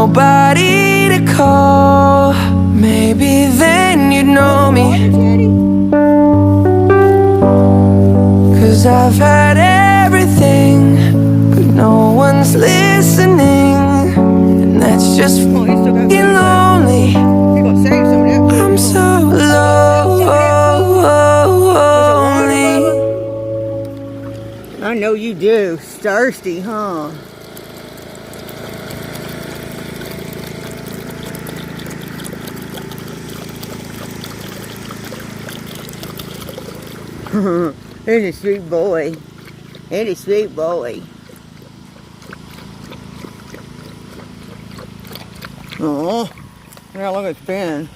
nobody to call. Maybe then you'd know me. 'Cause I've had everything, but no one's listening, and that's just f***ing lonely. I'm so lonely. I know you do. It's thirsty, huh? He's a sweet boy. He's a sweet boy. Oh, how long it's been.